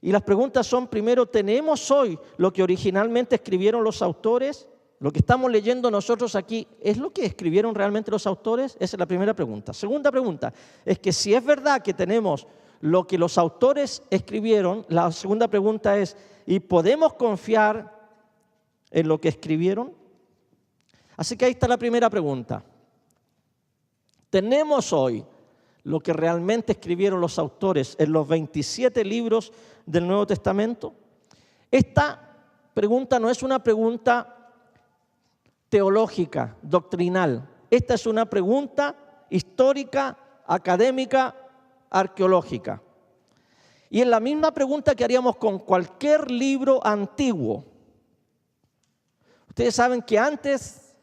Y las preguntas son, primero, ¿tenemos hoy lo que originalmente escribieron los autores? ¿Lo que estamos leyendo nosotros aquí es lo que escribieron realmente los autores? Esa es la primera pregunta. Segunda pregunta es que si es verdad que tenemos lo que los autores escribieron, la segunda pregunta es, ¿y podemos confiar en lo que escribieron? Así que ahí está la primera pregunta. ¿Tenemos hoy lo que realmente escribieron los autores en los 27 libros del Nuevo Testamento? Esta pregunta no es una pregunta teológica, doctrinal. Esta es una pregunta histórica, académica, arqueológica. Y es la misma pregunta que haríamos con cualquier libro antiguo. Ustedes saben que antes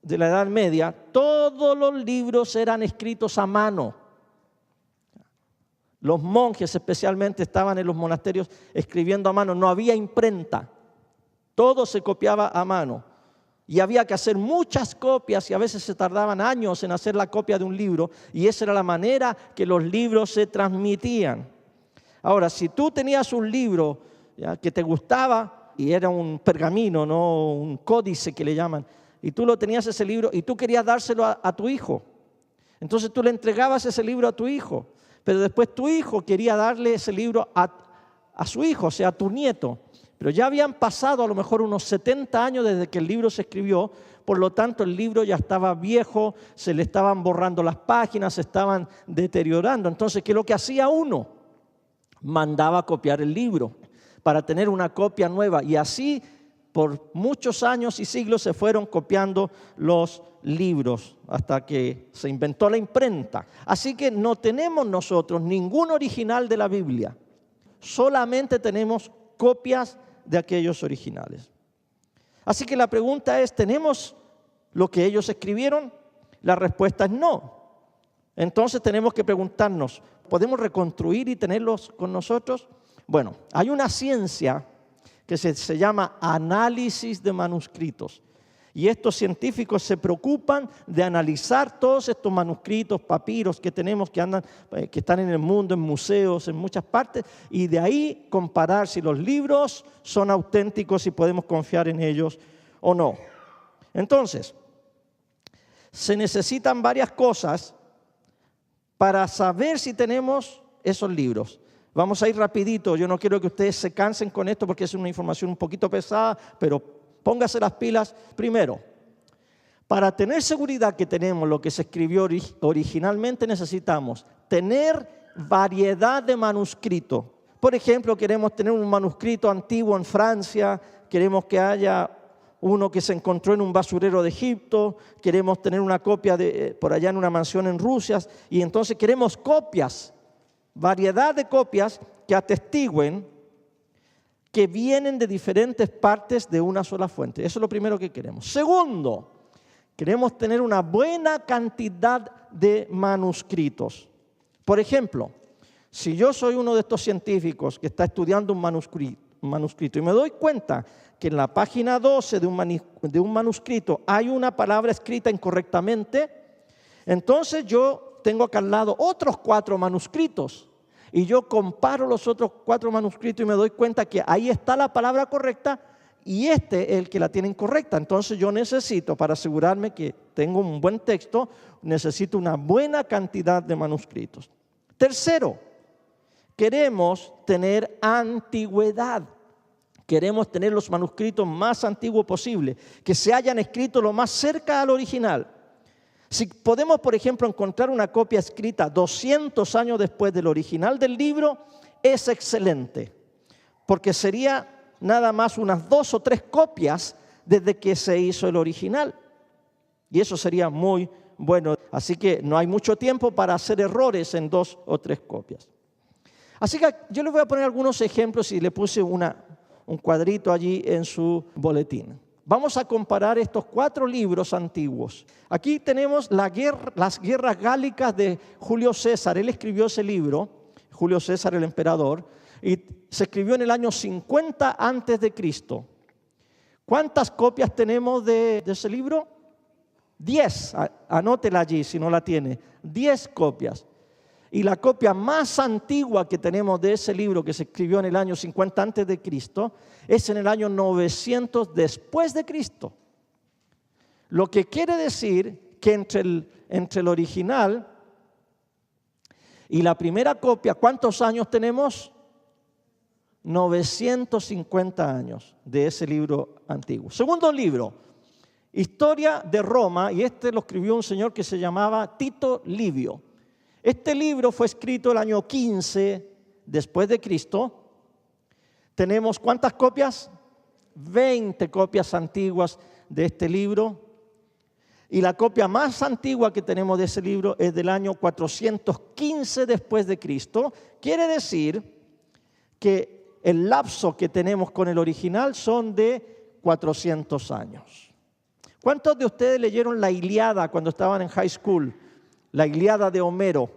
de la Edad Media, todos los libros eran escritos a mano. Los monjes especialmente estaban en los monasterios escribiendo a mano, no había imprenta, todo se copiaba a mano. Y había que hacer muchas copias y a veces se tardaban años en hacer la copia de un libro y esa era la manera que los libros se transmitían. Ahora, si tú tenías un libro que te gustaba y era un pergamino, no un códice que le llaman, y tú lo tenías ese libro y tú querías dárselo a tu hijo, entonces tú le entregabas ese libro a tu hijo, pero después tu hijo quería darle ese libro a su hijo, o sea, a tu nieto. Pero ya habían pasado a lo mejor unos 70 años desde que el libro se escribió, por lo tanto el libro ya estaba viejo, se le estaban borrando las páginas, se estaban deteriorando. Entonces, ¿qué es lo que hacía uno? Mandaba a copiar el libro para tener una copia nueva. Y así, por muchos años y siglos, se fueron copiando los libros hasta que se inventó la imprenta. Así que no tenemos nosotros ningún original de la Biblia. Solamente tenemos copias de aquellos originales. Así que la pregunta es, ¿tenemos lo que ellos escribieron? La respuesta es no. Entonces tenemos que preguntarnos, ¿podemos reconstruir y tenerlos con nosotros? Bueno, hay una ciencia que se llama análisis de manuscritos. Y estos científicos se preocupan de analizar todos estos manuscritos, papiros que tenemos que están en el mundo, en museos, en muchas partes, y de ahí comparar si los libros son auténticos y podemos confiar en ellos o no. Entonces, se necesitan varias cosas para saber si tenemos esos libros. Vamos a ir rapidito, yo no quiero que ustedes se cansen con esto porque es una información un poquito pesada, pero póngase las pilas. Primero, para tener seguridad que tenemos lo que se escribió originalmente, necesitamos tener variedad de manuscritos. Por ejemplo, queremos tener un manuscrito antiguo en Francia, queremos que haya uno que se encontró en un basurero de Egipto, queremos tener una copia por allá en una mansión en Rusia, y entonces queremos copias, variedad de copias que atestiguen que vienen de diferentes partes de una sola fuente. Eso es lo primero que queremos. Segundo, queremos tener una buena cantidad de manuscritos. Por ejemplo, si yo soy uno de estos científicos que está estudiando un manuscrito y me doy cuenta que en la página 12 de un manuscrito hay una palabra escrita incorrectamente, entonces yo tengo acá al lado otros 4 manuscritos. Y yo comparo los otros 4 manuscritos y me doy cuenta que ahí está la palabra correcta y este es el que la tiene incorrecta. Entonces yo necesito, para asegurarme que tengo un buen texto, necesito una buena cantidad de manuscritos. Tercero, queremos tener antigüedad. Queremos tener los manuscritos más antiguos posible, que se hayan escrito lo más cerca al original. Si podemos, por ejemplo, encontrar una copia escrita 200 años después del original del libro, es excelente, porque sería nada más unas 2 o 3 copias desde que se hizo el original. Y eso sería muy bueno. Así que no hay mucho tiempo para hacer errores en 2 o 3 copias. Así que yo les voy a poner algunos ejemplos y le puse un cuadrito allí en su boletín. Vamos a comparar estos 4 libros antiguos. Aquí tenemos las guerras gálicas de Julio César. Él escribió ese libro, Julio César el emperador, y se escribió en el año 50 antes de Cristo. ¿Cuántas copias tenemos de ese libro? 10. Anótela allí si no la tiene. 10 copias. Y la copia más antigua que tenemos de ese libro, que se escribió en el año 50 antes de Cristo, es en el año 900 después de Cristo. Lo que quiere decir que entre el original y la primera copia, ¿cuántos años tenemos? 950 años de ese libro antiguo. Segundo libro, Historia de Roma, y este lo escribió un señor que se llamaba Tito Livio. Este libro fue escrito el año 15 después de Cristo. Tenemos ¿cuántas copias? 20 copias antiguas de este libro. Y la copia más antigua que tenemos de ese libro es del año 415 después de Cristo. Quiere decir que el lapso que tenemos con el original son de 400 años. ¿Cuántos de ustedes leyeron la Ilíada cuando estaban en high school? La Ilíada de Homero.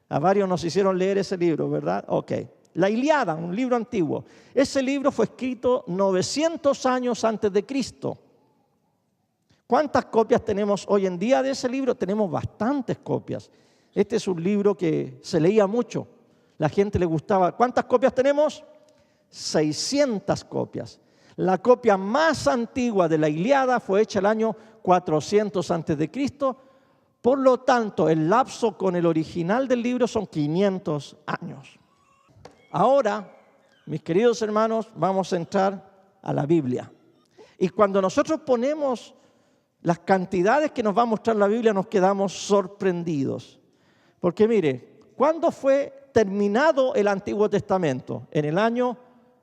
A varios nos hicieron leer ese libro, ¿verdad? Ok. La Ilíada, un libro antiguo. Ese libro fue escrito 900 años antes de Cristo. ¿Cuántas copias tenemos hoy en día de ese libro? Tenemos bastantes copias. Este es un libro que se leía mucho. La gente le gustaba. ¿Cuántas copias tenemos? 600 copias. La copia más antigua de la Ilíada fue hecha el año 400 antes de Cristo. Por lo tanto, el lapso con el original del libro son 500 años. Ahora, mis queridos hermanos, vamos a entrar a la Biblia. Y cuando nosotros ponemos las cantidades que nos va a mostrar la Biblia, nos quedamos sorprendidos. Porque mire, ¿cuándo fue terminado el Antiguo Testamento? En el año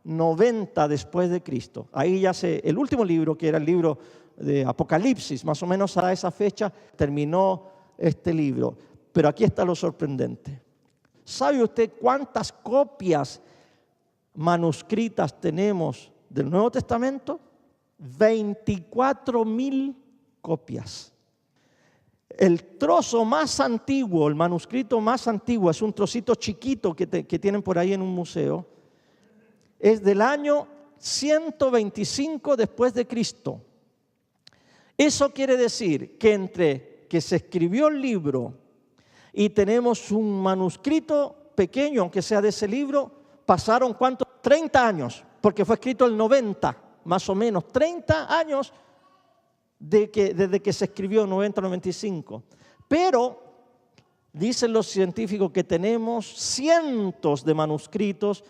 90 después de Cristo. Ahí ya el último libro, que era el libro de Apocalipsis, más o menos a esa fecha terminó este libro. Pero aquí está lo sorprendente. ¿Sabe usted cuántas copias manuscritas tenemos del Nuevo Testamento? 24,000 copias. El trozo más antiguo, el manuscrito más antiguo, es un trocito chiquito que tienen por ahí en un museo. Es del año 125 después de Cristo. Eso quiere decir que entre que se escribió el libro y tenemos un manuscrito pequeño, aunque sea de ese libro, pasaron ¿cuántos? 30 años, porque fue escrito el 90, más o menos, 30 años desde que se escribió, 90-95. Pero dicen los científicos que tenemos cientos de manuscritos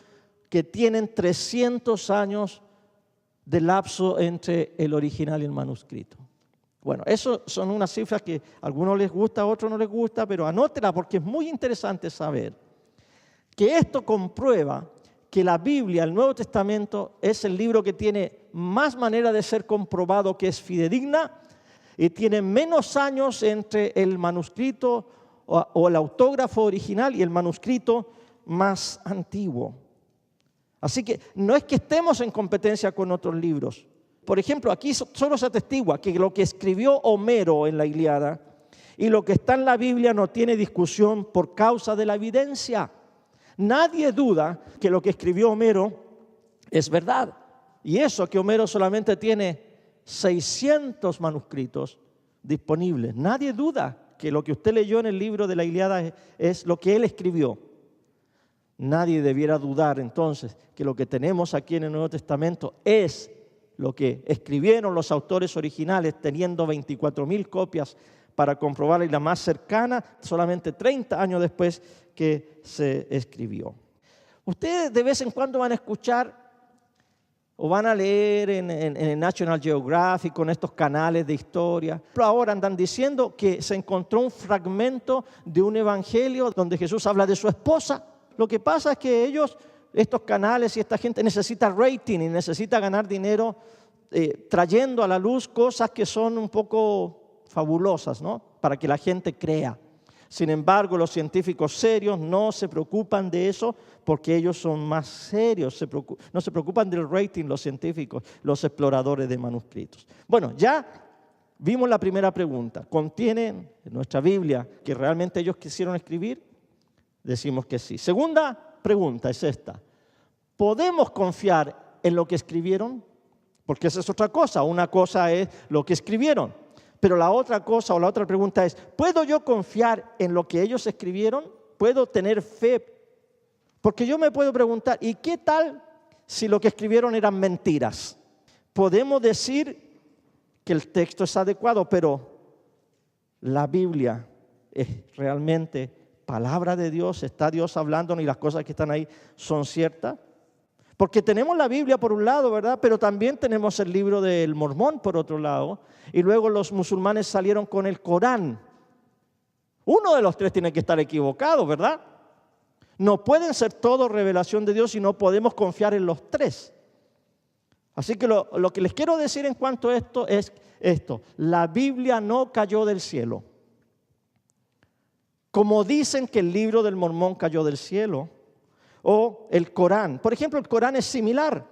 que tienen 300 años de lapso entre el original y el manuscrito. Bueno, eso son unas cifras que a algunos les gusta, a otros no les gusta, pero anótela porque es muy interesante saber que esto comprueba que la Biblia, el Nuevo Testamento, es el libro que tiene más manera de ser comprobado que es fidedigna y tiene menos años entre el manuscrito o el autógrafo original y el manuscrito más antiguo. Así que no es que estemos en competencia con otros libros. Por ejemplo, aquí solo se atestigua que lo que escribió Homero en la Ilíada y lo que está en la Biblia no tiene discusión por causa de la evidencia. Nadie duda que lo que escribió Homero es verdad. Y eso que Homero solamente tiene 600 manuscritos disponibles. Nadie duda que lo que usted leyó en el libro de la Ilíada es lo que él escribió. Nadie debiera dudar entonces que lo que tenemos aquí en el Nuevo Testamento es lo que escribieron los autores originales, teniendo 24,000 copias para comprobar, y la más cercana solamente 30 años después que se escribió. Ustedes de vez en cuando van a escuchar o van a leer en el National Geographic, con estos canales de historia. Pero ahora andan diciendo que se encontró un fragmento de un evangelio donde Jesús habla de su esposa. Lo que pasa es que estos canales y esta gente necesita rating y necesita ganar dinero trayendo a la luz cosas que son un poco fabulosas, ¿no? Para que la gente crea. Sin embargo, los científicos serios no se preocupan de eso porque ellos son más serios. No se preocupan del rating los científicos, los exploradores de manuscritos. Bueno, ya vimos la primera pregunta. ¿Contiene en nuestra Biblia que realmente ellos quisieron escribir? Decimos que sí. Segunda pregunta es esta. ¿Podemos confiar en lo que escribieron? Porque esa es otra cosa. Una cosa es lo que escribieron. Pero la otra cosa o la otra pregunta es, ¿puedo yo confiar en lo que ellos escribieron? puedo tener fe. Porque yo me puedo preguntar, ¿y qué tal si lo que escribieron eran mentiras? Podemos decir que el texto es adecuado, pero la Biblia es realmente palabra de Dios, está Dios hablándonos y las cosas que están ahí son ciertas. Porque tenemos la Biblia por un lado, ¿verdad? Pero también tenemos el libro del Mormón por otro lado. Y luego los musulmanes salieron con el Corán. Uno de los tres tiene que estar equivocado, ¿verdad? No pueden ser todo revelación de Dios y no podemos confiar en los tres. Así que lo que les quiero decir en cuanto a esto es esto. La Biblia no cayó del cielo. Como dicen que el libro del Mormón cayó del cielo, o el Corán. Por ejemplo, el Corán es similar.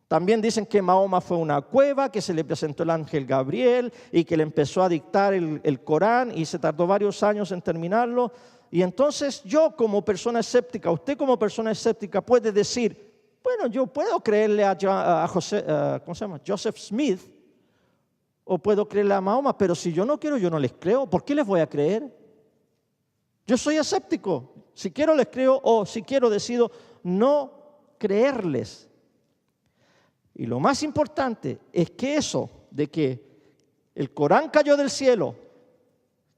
También dicen que Mahoma fue una cueva, que se le presentó el ángel Gabriel y que le empezó a dictar el Corán y se tardó varios años en terminarlo. Y entonces yo como persona escéptica, usted como persona escéptica puede decir, bueno, yo puedo creerle a Joseph Smith o puedo creerle a Mahoma, pero si yo no quiero, yo no les creo. ¿Por qué les voy a creer? Yo soy escéptico. Si quiero les creo o si quiero decido no creerles. Y lo más importante es que eso de que el Corán cayó del cielo,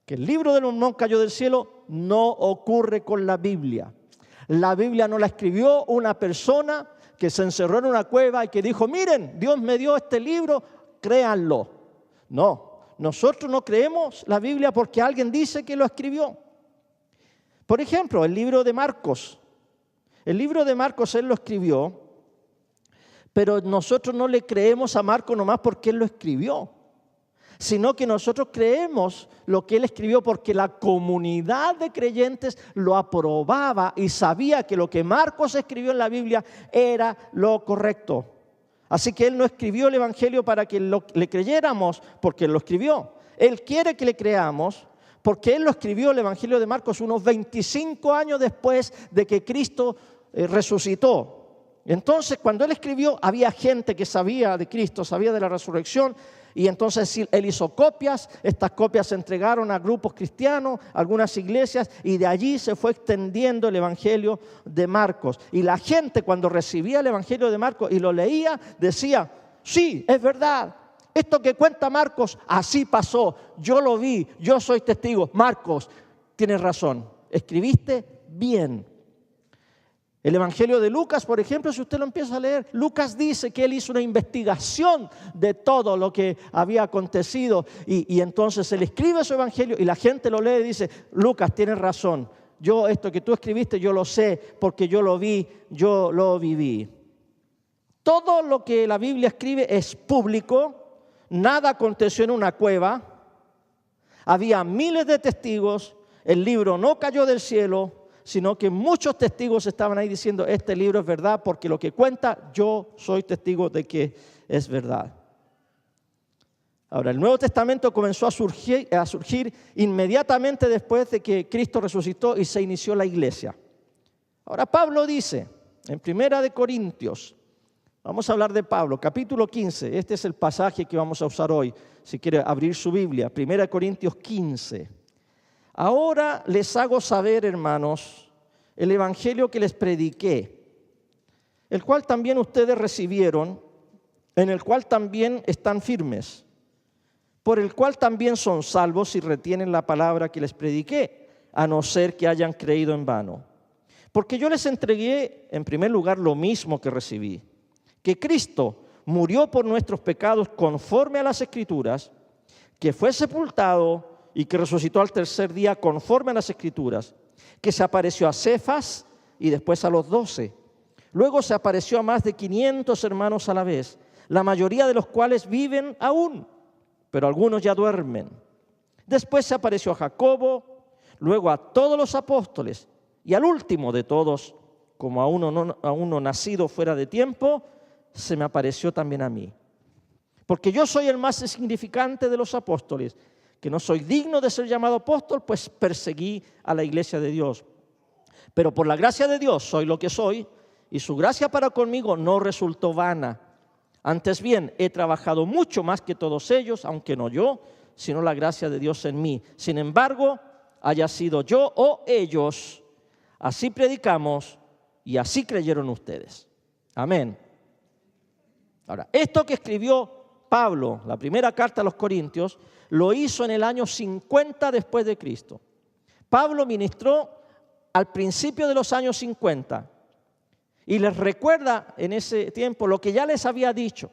que el libro del Mormón cayó del cielo, no ocurre con la Biblia. La Biblia no la escribió una persona que se encerró en una cueva y que dijo, miren, Dios me dio este libro, créanlo. No, nosotros no creemos la Biblia porque alguien dice que lo escribió. Por ejemplo, el libro de Marcos. El libro de Marcos él lo escribió, pero nosotros no le creemos a Marcos nomás porque él lo escribió, sino que nosotros creemos lo que él escribió porque la comunidad de creyentes lo aprobaba y sabía que lo que Marcos escribió en la Biblia era lo correcto. Así que él no escribió el Evangelio para que le creyéramos porque él lo escribió. Él quiere que le creamos porque él lo escribió el Evangelio de Marcos unos 25 años después de que Cristo resucitó. Entonces, cuando él escribió, había gente que sabía de Cristo, sabía de la resurrección, y entonces él hizo copias. Estas copias se entregaron a grupos cristianos, a algunas iglesias, y de allí se fue extendiendo el Evangelio de Marcos. Y la gente, cuando recibía el Evangelio de Marcos y lo leía, decía, sí, es verdad. Esto que cuenta Marcos, así pasó, yo lo vi, yo soy testigo. Marcos, tienes razón, escribiste bien. El Evangelio de Lucas, por ejemplo, si usted lo empieza a leer, Lucas dice que él hizo una investigación de todo lo que había acontecido y entonces él escribe su Evangelio y la gente lo lee y dice, Lucas, tienes razón, yo esto que tú escribiste yo lo sé porque yo lo vi, yo lo viví. Todo lo que la Biblia escribe es público. Nada aconteció en una cueva, había miles de testigos, el libro no cayó del cielo, sino que muchos testigos estaban ahí diciendo, este libro es verdad porque lo que cuenta, yo soy testigo de que es verdad. Ahora, el Nuevo Testamento comenzó a surgir inmediatamente después de que Cristo resucitó y se inició la iglesia. Ahora, Pablo dice, en 1 Corintios, vamos a hablar de Pablo, capítulo 15. Este es el pasaje que vamos a usar hoy. Si quiere abrir su Biblia, 1 Corintios 15. Ahora les hago saber, hermanos, el evangelio que les prediqué, el cual también ustedes recibieron, en el cual también están firmes, por el cual también son salvos si retienen la palabra que les prediqué, a no ser que hayan creído en vano. Porque yo les entregué, en primer lugar, lo mismo que recibí, que Cristo murió por nuestros pecados conforme a las Escrituras, que fue sepultado y que resucitó al tercer día conforme a las Escrituras, que se apareció a Cefas y después a los 12. Luego se apareció a más de 500 hermanos a la vez, la mayoría de los cuales viven aún, pero algunos ya duermen. Después se apareció a Jacobo, luego a todos los apóstoles y al último de todos, como a uno nacido fuera de tiempo, se me apareció también a mí. Porque yo soy el más insignificante de los apóstoles, que no soy digno de ser llamado apóstol, pues perseguí a la iglesia de Dios. Pero por la gracia de Dios soy lo que soy, y su gracia para conmigo no resultó vana. Antes bien, he trabajado mucho más que todos ellos, aunque no yo, sino la gracia de Dios en mí. Sin embargo, haya sido yo o ellos, así predicamos y así creyeron ustedes. Amén. Ahora, esto que escribió Pablo, la primera carta a los Corintios, lo hizo en el año 50 después de Cristo. Pablo ministró al principio de los años 50 y les recuerda en ese tiempo lo que ya les había dicho.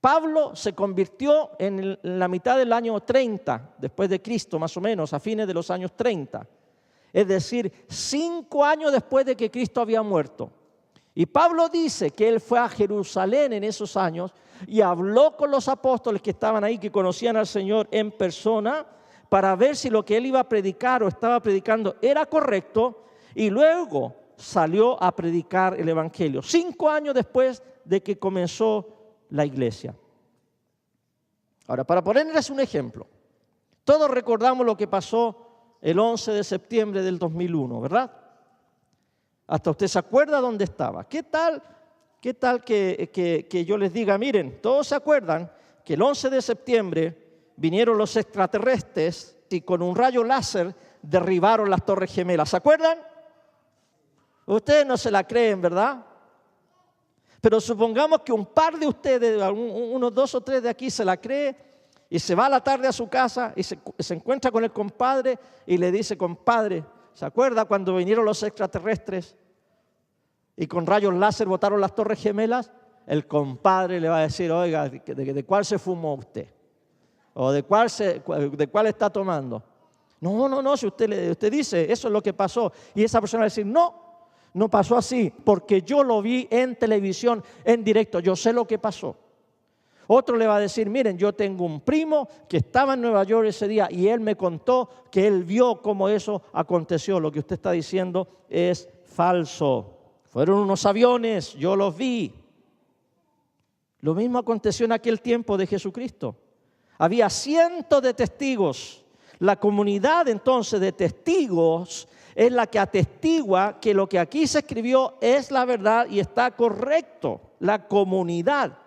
Pablo se convirtió en la mitad del año 30 después de Cristo, más o menos, a fines de los años 30. Es decir, 5 años después de que Cristo había muerto. Y Pablo dice que él fue a Jerusalén en esos años y habló con los apóstoles que estaban ahí, que conocían al Señor en persona, para ver si lo que él iba a predicar o estaba predicando era correcto, y luego salió a predicar el Evangelio, 5 años después de que comenzó la iglesia. Ahora, para ponerles un ejemplo, todos recordamos lo que pasó el 11 de septiembre del 2001, ¿verdad? Hasta usted se acuerda dónde estaba. ¿Qué tal que yo les diga, miren, todos se acuerdan que el 11 de septiembre vinieron los extraterrestres y con un rayo láser derribaron las Torres Gemelas? ¿Se acuerdan? Ustedes no se la creen, ¿verdad? Pero supongamos que un par de ustedes, unos 2 o 3 de aquí, se la cree y se va a la tarde a su casa y se encuentra con el compadre y le dice, compadre, ¿se acuerda cuando vinieron los extraterrestres y con rayos láser botaron las Torres Gemelas? El compadre le va a decir, oiga, ¿de cuál se fumó usted? ¿O de cuál está tomando? No, si usted dice, eso es lo que pasó. Y esa persona va a decir, no pasó así, porque yo lo vi en televisión, en directo, yo sé lo que pasó. Otro le va a decir, miren, yo tengo un primo que estaba en Nueva York ese día y él me contó que él vio cómo eso aconteció. Lo que usted está diciendo es falso. Fueron unos aviones, yo los vi. Lo mismo aconteció en aquel tiempo de Jesucristo. Había cientos de testigos. La comunidad entonces de testigos es la que atestigua que lo que aquí se escribió es la verdad y está correcto. La comunidad.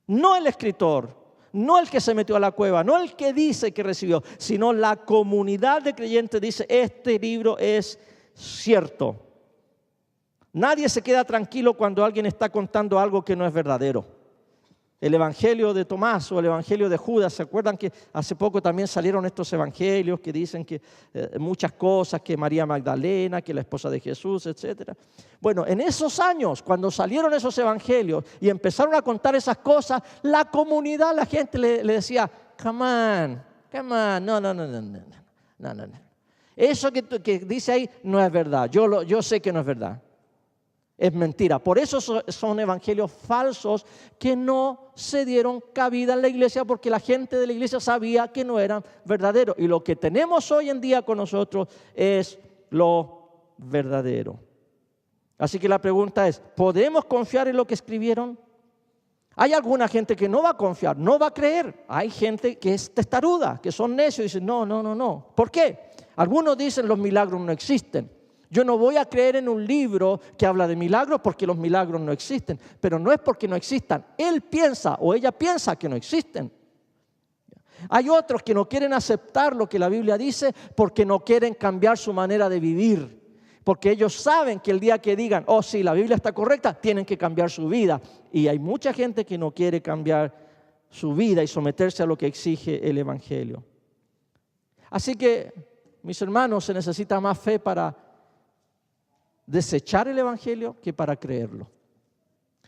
No el escritor, no el que se metió a la cueva, no el que dice que recibió, sino la comunidad de creyentes dice, este libro es cierto. Nadie se queda tranquilo cuando alguien está contando algo que no es verdadero. El evangelio de Tomás o el evangelio de Judas, ¿se acuerdan que hace poco también salieron estos evangelios que dicen que muchas cosas, que María Magdalena, que la esposa de Jesús, etcétera? Bueno, en esos años, cuando salieron esos evangelios y empezaron a contar esas cosas, la comunidad, la gente le decía, come on, no. Eso que dice ahí no es verdad, yo sé que no es verdad. Es mentira. Por eso son evangelios falsos que no se dieron cabida en la iglesia porque la gente de la iglesia sabía que no eran verdaderos. Y lo que tenemos hoy en día con nosotros es lo verdadero. Así que la pregunta es, ¿podemos confiar en lo que escribieron? Hay alguna gente que no va a confiar, no va a creer. Hay gente que es testaruda, que son necios y dicen, no. ¿Por qué? Algunos dicen los milagros no existen. Yo no voy a creer en un libro que habla de milagros porque los milagros no existen. Pero no es porque no existan. Él piensa o ella piensa que no existen. Hay otros que no quieren aceptar lo que la Biblia dice porque no quieren cambiar su manera de vivir. Porque ellos saben que el día que digan, oh sí, la Biblia está correcta, tienen que cambiar su vida. Y hay mucha gente que no quiere cambiar su vida y someterse a lo que exige el Evangelio. Así que, mis hermanos, se necesita más fe para desechar el Evangelio que para creerlo.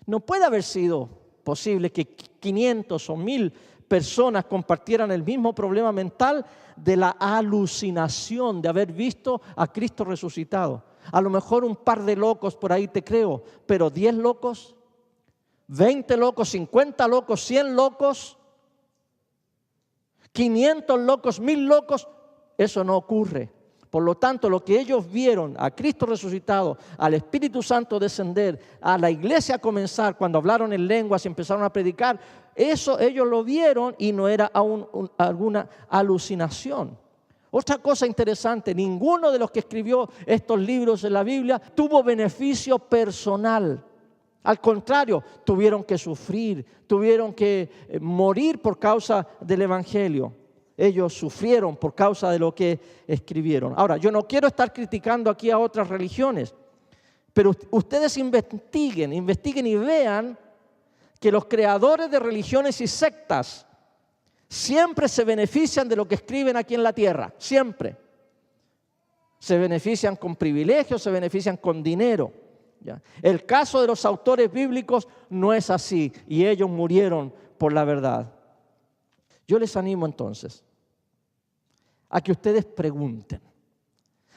No puede haber sido posible que 500 o 1000 personas compartieran el mismo problema mental de la alucinación de haber visto a Cristo resucitado. A lo mejor un par de locos por ahí te creo, pero 10 locos, 20 locos, 50 locos, 100 locos, 500 locos, 1000 locos, eso no ocurre. Por lo tanto, lo que ellos vieron a Cristo resucitado, al Espíritu Santo descender, a la iglesia comenzar, cuando hablaron en lenguas y empezaron a predicar, eso ellos lo vieron y no era alguna alucinación. Otra cosa interesante, ninguno de los que escribió estos libros en la Biblia tuvo beneficio personal. Al contrario, tuvieron que sufrir, tuvieron que morir por causa del Evangelio. ellos sufrieron por causa de lo que escribieron. Ahora, yo no quiero estar criticando aquí a otras religiones, pero ustedes investiguen y vean que los creadores de religiones y sectas siempre se benefician de lo que escriben aquí en la tierra, siempre. Se benefician con privilegios, se benefician con dinero. ¿Ya? El caso de los autores bíblicos no es así y ellos murieron por la verdad. Yo les animo entonces a que ustedes pregunten,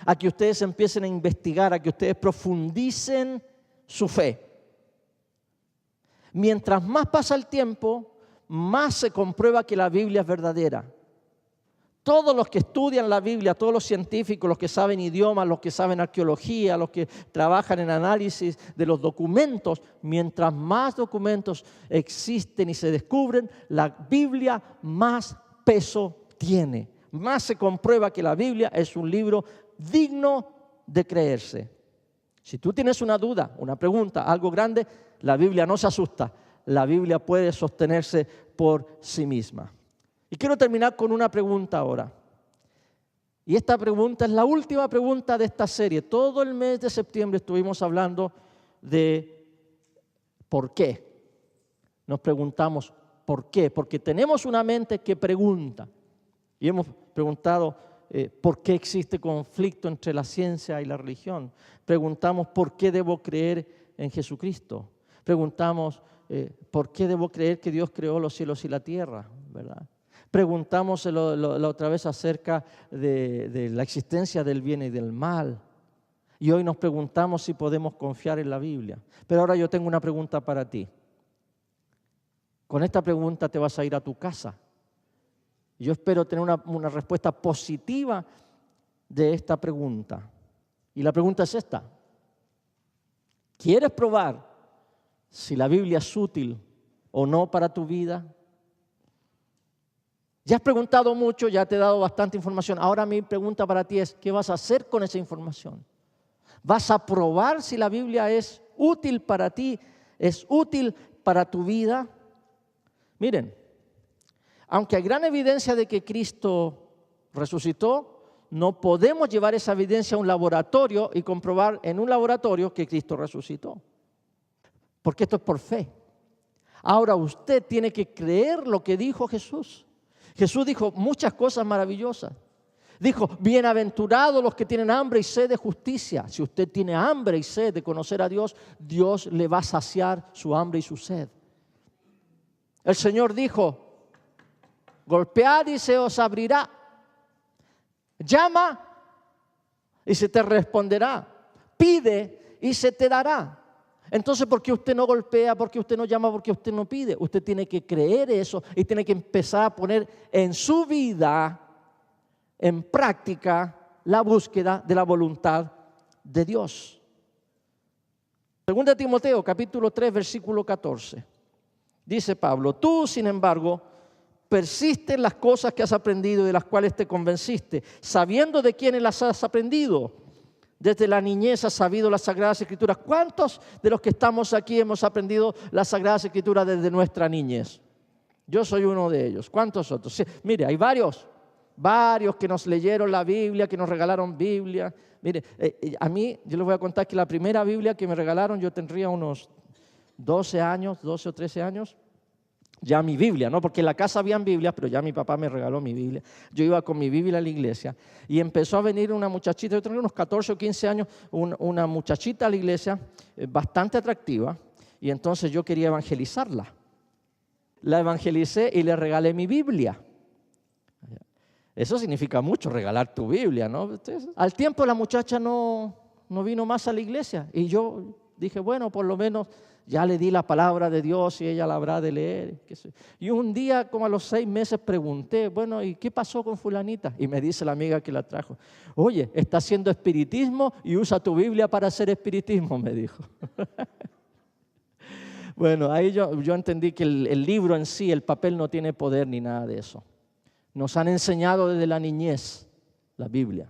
a que ustedes empiecen a investigar, a que ustedes profundicen su fe. Mientras más pasa el tiempo, más se comprueba que la Biblia es verdadera. Todos los que estudian la Biblia, todos los científicos, los que saben idiomas, los que saben arqueología, los que trabajan en análisis de los documentos, mientras más documentos existen y se descubren, la Biblia más peso tiene. Más se comprueba que la Biblia es un libro digno de creerse. Si tú tienes una duda, una pregunta, algo grande, la Biblia no se asusta. La Biblia puede sostenerse por sí misma. Y quiero terminar con una pregunta ahora. Y esta pregunta es la última pregunta de esta serie. Todo el mes de septiembre estuvimos hablando de ¿por qué? Nos preguntamos ¿por qué? Porque tenemos una mente que pregunta. Y hemos preguntado ¿por qué existe conflicto entre la ciencia y la religión? Preguntamos ¿por qué debo creer en Jesucristo? Preguntamos ¿por qué debo creer que Dios creó los cielos y la tierra? ¿Verdad? Preguntamos la otra vez acerca de la existencia del bien y del mal. Y hoy nos preguntamos si podemos confiar en la Biblia. Pero ahora yo tengo una pregunta para ti. Con esta pregunta te vas a ir a tu casa. Yo espero tener una respuesta positiva de esta pregunta. Y la pregunta es esta. ¿Quieres probar si la Biblia es útil o no para tu vida? Ya has preguntado mucho, ya te he dado bastante información. Ahora mi pregunta para ti es, ¿qué vas a hacer con esa información? ¿Vas a probar si la Biblia es útil para ti? ¿Es útil para tu vida? Miren, aunque hay gran evidencia de que Cristo resucitó, no podemos llevar esa evidencia a un laboratorio y comprobar en un laboratorio que Cristo resucitó. Porque esto es por fe. Ahora usted tiene que creer lo que dijo Jesús. Jesús dijo muchas cosas maravillosas. Dijo, bienaventurados los que tienen hambre y sed de justicia. Si usted tiene hambre y sed de conocer a Dios, Dios le va a saciar su hambre y su sed. El Señor dijo, golpead y se os abrirá. Llama y se te responderá. Pide y se te dará. Entonces, ¿por qué usted no golpea? ¿Por qué usted no llama? ¿Por qué usted no pide? Usted tiene que creer eso y tiene que empezar a poner en su vida, en práctica, la búsqueda de la voluntad de Dios. 2 Timoteo, capítulo 3, versículo 14. Dice Pablo, tú, sin embargo, persiste en las cosas que has aprendido y de las cuales te convenciste, sabiendo de quiénes las has aprendido. Desde la niñez has sabido las Sagradas Escrituras. ¿Cuántos de los que estamos aquí hemos aprendido las Sagradas Escrituras desde nuestra niñez? Yo soy uno de ellos. ¿Cuántos otros? Sí, mire, hay varios que nos leyeron la Biblia, que nos regalaron Biblia. Mire, a mí, yo les voy a contar que la primera Biblia que me regalaron, yo tendría unos 12 o 13 años. Ya mi Biblia, ¿no? Porque en la casa habían Biblias, pero ya mi papá me regaló mi Biblia. Yo iba con mi Biblia a la iglesia y empezó a venir una muchachita, yo tenía unos 14 o 15 años, una muchachita a la iglesia bastante atractiva y entonces yo quería evangelizarla. La evangelicé y le regalé mi Biblia. Eso significa mucho, regalar tu Biblia, ¿no? Entonces, al tiempo la muchacha no vino más a la iglesia y yo dije, bueno, por lo menos ya le di la palabra de Dios y ella la habrá de leer. Y un día, como a los 6 meses, pregunté, bueno, ¿y qué pasó con fulanita? Y me dice la amiga que la trajo, oye, está haciendo espiritismo y usa tu Biblia para hacer espiritismo, me dijo. Bueno, ahí yo entendí que el libro en sí, el papel no tiene poder ni nada de eso. Nos han enseñado desde la niñez la Biblia.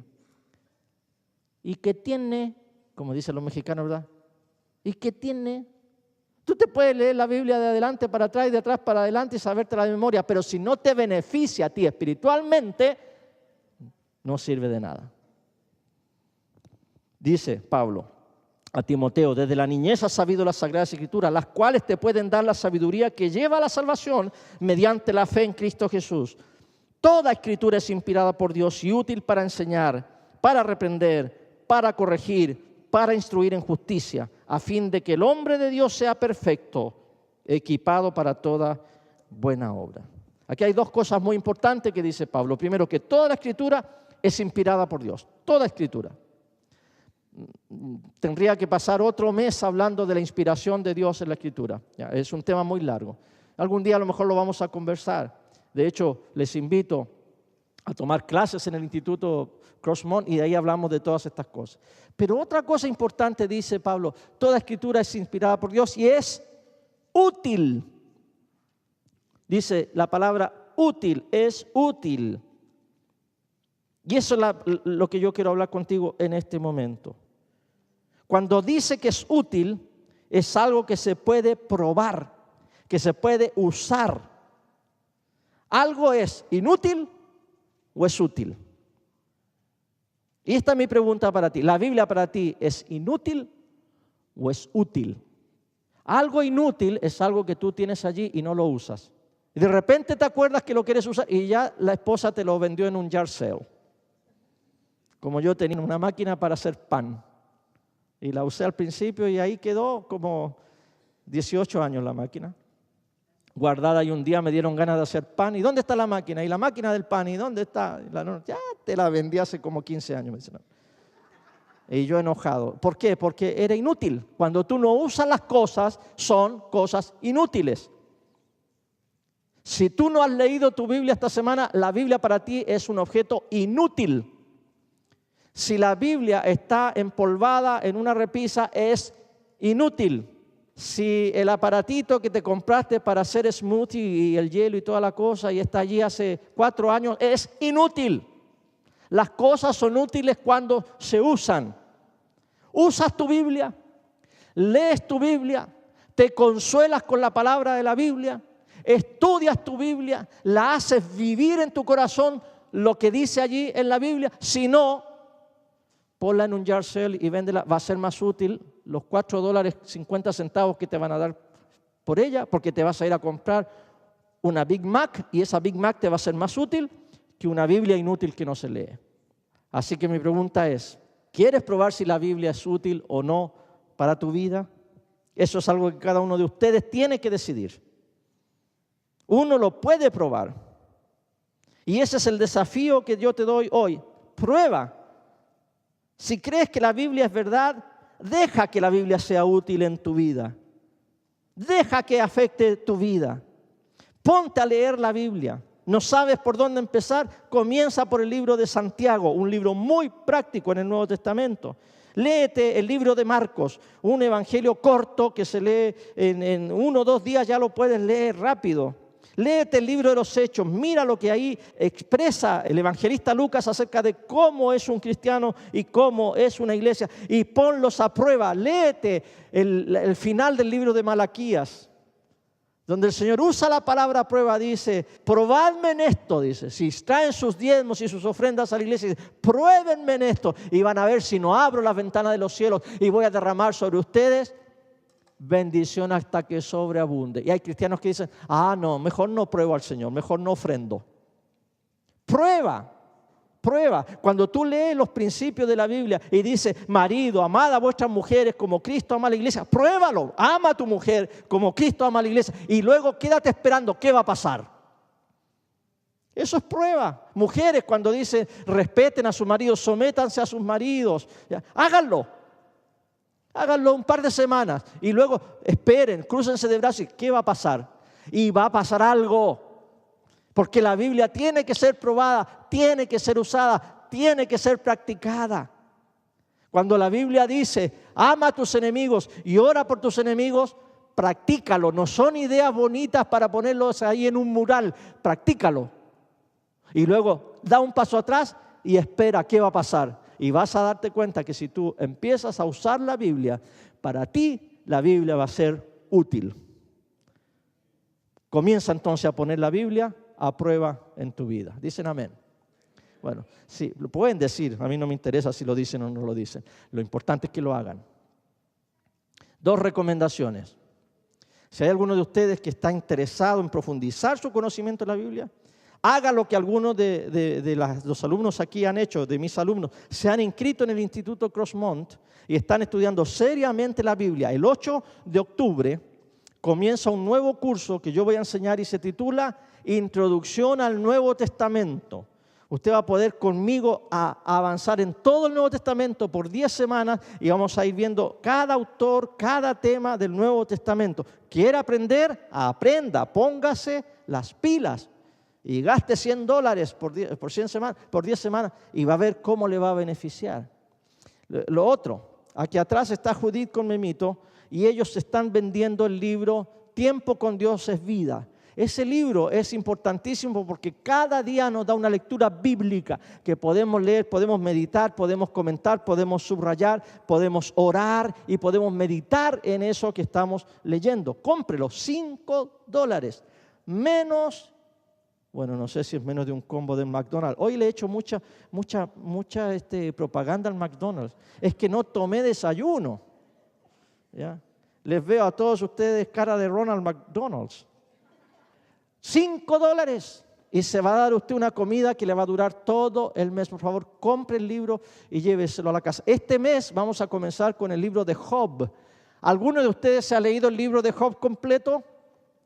¿Y qué tiene? Como dicen los mexicanos, ¿verdad? ¿Y qué tiene? Tú te puedes leer la Biblia de adelante para atrás y de atrás para adelante y saberte la memoria, pero si no te beneficia a ti espiritualmente, no sirve de nada. Dice Pablo a Timoteo: desde la niñez has sabido las Sagradas Escrituras, las cuales te pueden dar la sabiduría que lleva a la salvación mediante la fe en Cristo Jesús. Toda Escritura es inspirada por Dios y útil para enseñar, para reprender, para corregir, para instruir en justicia, a fin de que el hombre de Dios sea perfecto, equipado para toda buena obra. Aquí hay dos cosas muy importantes que dice Pablo. Primero, que toda la Escritura es inspirada por Dios, toda Escritura. Tendría que pasar otro mes hablando de la inspiración de Dios en la Escritura. Ya, es un tema muy largo. Algún día a lo mejor lo vamos a conversar. De hecho, les invito a tomar clases en el Instituto Crossmont y de ahí hablamos de todas estas cosas. Pero otra cosa importante, dice Pablo: toda Escritura es inspirada por Dios y es útil. Dice la palabra útil, es útil. Y eso es lo que yo quiero hablar contigo en este momento. Cuando dice que es útil, es algo que se puede probar, que se puede usar. ¿Algo es inútil o es útil? Y esta es mi pregunta para ti. ¿La Biblia para ti es inútil o es útil? Algo inútil es algo que tú tienes allí y no lo usas. Y de repente te acuerdas que lo quieres usar y ya la esposa te lo vendió en un yard sale. Como yo tenía una máquina para hacer pan. Y la usé al principio y ahí quedó como 18 años la máquina. Guardada, y un día me dieron ganas de hacer pan. ¿Y dónde está la máquina? ¿Y la máquina del pan? ¿Y dónde está? Ya te la vendí hace como 15 años. Me dicen. Y yo enojado. ¿Por qué? Porque era inútil. Cuando tú no usas las cosas, son cosas inútiles. Si tú no has leído tu Biblia esta semana, la Biblia para ti es un objeto inútil. Si la Biblia está empolvada en una repisa, es inútil. Si el aparatito que te compraste para hacer smoothie y el hielo y toda la cosa y está allí hace 4 años, es inútil. Las cosas son útiles cuando se usan. Usas tu Biblia, lees tu Biblia, te consuelas con la palabra de la Biblia, estudias tu Biblia, la haces vivir en tu corazón lo que dice allí en la Biblia. Si no, ponla en un yard sale y véndela. Va a ser más útil los $4.50 que te van a dar por ella, porque te vas a ir a comprar una Big Mac y esa Big Mac te va a ser más útil que una Biblia inútil que no se lee. Así que mi pregunta es: ¿quieres probar si la Biblia es útil o no para tu vida? Eso es algo que cada uno de ustedes tiene que decidir. Uno lo puede probar. Y ese es el desafío que yo te doy hoy. Prueba. Si crees que la Biblia es verdad, deja que la Biblia sea útil en tu vida. Deja que afecte tu vida. Ponte a leer la Biblia. ¿No sabes por dónde empezar? Comienza por el libro de Santiago, un libro muy práctico en el Nuevo Testamento. Léete el libro de Marcos, un evangelio corto que se lee en 1 o 2 días, ya lo puedes leer rápido. Léete el libro de los Hechos, mira lo que ahí expresa el evangelista Lucas acerca de cómo es un cristiano y cómo es una iglesia, y ponlos a prueba. Léete el final del libro de Malaquías, donde el Señor usa la palabra prueba. Dice: probadme en esto, dice, si traen sus diezmos y sus ofrendas a la iglesia, dice, pruébenme en esto y van a ver si no abro las ventanas de los cielos y voy a derramar sobre ustedes bendición hasta que sobreabunde. Y hay cristianos que dicen: no, mejor no pruebo al Señor, mejor no ofrendo. Prueba. Cuando tú lees los principios de la Biblia y dice: marido, amad a vuestras mujeres como Cristo ama a la iglesia, pruébalo. Ama a tu mujer como Cristo ama a la iglesia y luego quédate esperando qué va a pasar. Eso es prueba. Mujeres, cuando dicen respeten a sus maridos, sométanse a sus maridos, háganlo un par de semanas y luego esperen, crúcense de brazos. ¿Qué va a pasar? Y va a pasar algo, porque la Biblia tiene que ser probada, tiene que ser usada, tiene que ser practicada. Cuando la Biblia dice: ama a tus enemigos y ora por tus enemigos, practícalo. No son ideas bonitas para ponerlos ahí en un mural, practícalo. Y luego da un paso atrás y espera qué va a pasar. Y vas a darte cuenta que si tú empiezas a usar la Biblia, para ti la Biblia va a ser útil. Comienza entonces a poner la Biblia a prueba en tu vida. ¿Dicen amén? Bueno, sí, lo pueden decir. A mí no me interesa si lo dicen o no lo dicen. Lo importante es que lo hagan. 2 recomendaciones. Si hay alguno de ustedes que está interesado en profundizar su conocimiento de la Biblia, haga lo que algunos de los alumnos aquí han hecho, de mis alumnos. Se han inscrito en el Instituto Crossmont y están estudiando seriamente la Biblia. El 8 de octubre comienza un nuevo curso que yo voy a enseñar y se titula Introducción al Nuevo Testamento. Usted va a poder conmigo avanzar en todo el Nuevo Testamento por 10 semanas y vamos a ir viendo cada autor, cada tema del Nuevo Testamento. ¿Quiere aprender? Aprenda, póngase las pilas y gaste $100 por 10 semanas y va a ver cómo le va a beneficiar. Lo otro, aquí atrás está Judith con Memito y ellos están vendiendo el libro Tiempo con Dios es vida. Ese libro es importantísimo porque cada día nos da una lectura bíblica que podemos leer, podemos meditar, podemos comentar, podemos subrayar, podemos orar y podemos meditar en eso que estamos leyendo. Cómprelo, $5. Menos, bueno, no sé si es menos de un combo del McDonald's. Hoy le he hecho mucha propaganda al McDonald's. Es que no tomé desayuno. ¿Ya? Les veo a todos ustedes cara de Ronald McDonald's. $5 y se va a dar usted una comida que le va a durar todo el mes. Por favor, compre el libro y lléveselo a la casa. Este mes vamos a comenzar con el libro de Job. ¿Alguno de ustedes se ha leído el libro de Job completo?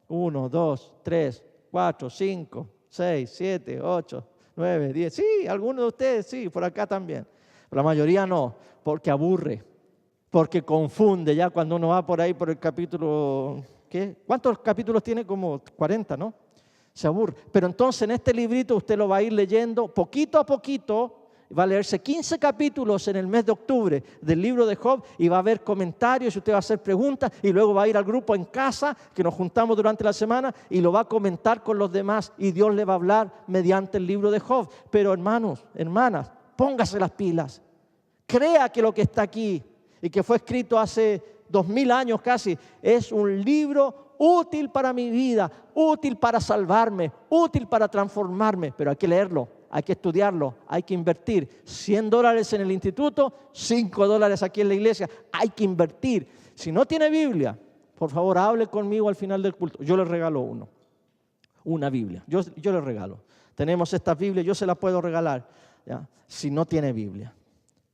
1, 2, 3, 4, 5, 6, 7, 8, 9, 10. Sí, algunos de ustedes sí, por acá también. Pero la mayoría no, porque aburre, porque confunde ya cuando uno va por ahí por el capítulo... ¿Qué? ¿Cuántos capítulos tiene? Como 40, ¿no? Se aburre. Pero entonces en este librito usted lo va a ir leyendo poquito a poquito. Va a leerse 15 capítulos en el mes de octubre del libro de Job y va a haber comentarios y usted va a hacer preguntas y luego va a ir al grupo en casa que nos juntamos durante la semana y lo va a comentar con los demás y Dios le va a hablar mediante el libro de Job. Pero hermanos, hermanas, póngase las pilas. Crea que lo que está aquí y que fue escrito hace 2000 años casi es un libro útil para mi vida, útil para salvarme, útil para transformarme, pero hay que leerlo, hay que estudiarlo, hay que invertir. $100 en el instituto, $5 aquí en la iglesia, hay que invertir. Si no tiene Biblia, por favor hable conmigo al final del culto, yo le regalo una Biblia, yo le regalo. Tenemos esta Biblia, yo se la puedo regalar, ¿ya? Si no tiene Biblia.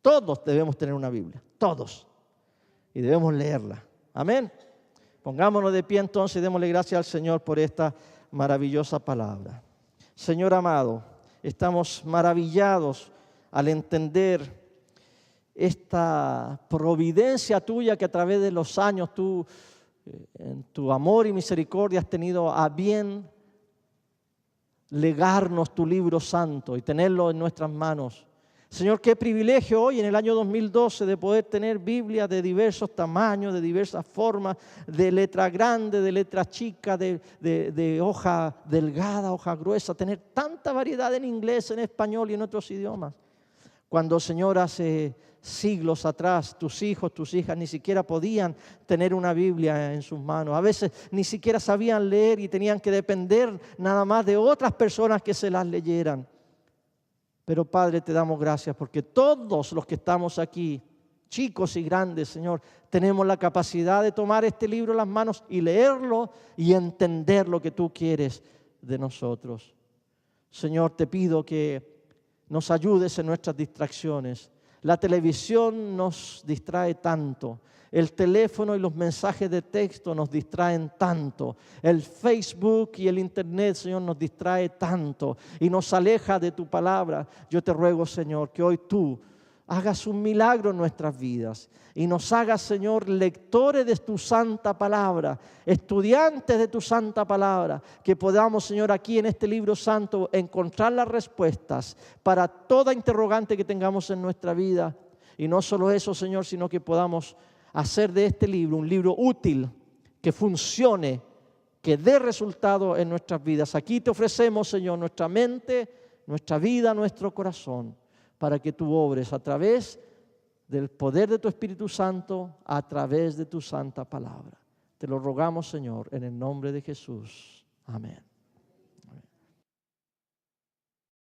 Todos debemos tener una Biblia, todos, y debemos leerla, amén. Pongámonos de pie entonces y démosle gracias al Señor por esta maravillosa palabra. Señor amado, estamos maravillados al entender esta providencia tuya que a través de los años tú, en tu amor y misericordia, has tenido a bien legarnos tu libro santo y tenerlo en nuestras manos. Señor, qué privilegio hoy en el año 2012 de poder tener Biblias de diversos tamaños, de diversas formas, de letra grande, de letra chica, de hoja delgada, hoja gruesa, tener tanta variedad en inglés, en español y en otros idiomas. Cuando, Señor, hace siglos atrás tus hijos, tus hijas ni siquiera podían tener una Biblia en sus manos. A veces ni siquiera sabían leer y tenían que depender nada más de otras personas que se las leyeran. Pero Padre, te damos gracias porque todos los que estamos aquí, chicos y grandes, Señor, tenemos la capacidad de tomar este libro en las manos y leerlo y entender lo que tú quieres de nosotros. Señor, te pido que nos ayudes en nuestras distracciones. La televisión nos distrae tanto. El teléfono y los mensajes de texto nos distraen tanto. El Facebook y el Internet, Señor, nos distrae tanto y nos aleja de tu palabra. Yo te ruego, Señor, que hoy tú hagas un milagro en nuestras vidas y nos hagas, Señor, lectores de tu santa palabra, estudiantes de tu santa palabra, que podamos, Señor, aquí en este libro santo encontrar las respuestas para toda interrogante que tengamos en nuestra vida. Y no solo eso, Señor, sino que podamos hacer de este libro un libro útil, que funcione, que dé resultado en nuestras vidas. Aquí te ofrecemos, Señor, nuestra mente, nuestra vida, nuestro corazón, para que tú obres a través del poder de tu Espíritu Santo, a través de tu santa palabra. Te lo rogamos, Señor, en el nombre de Jesús. Amén.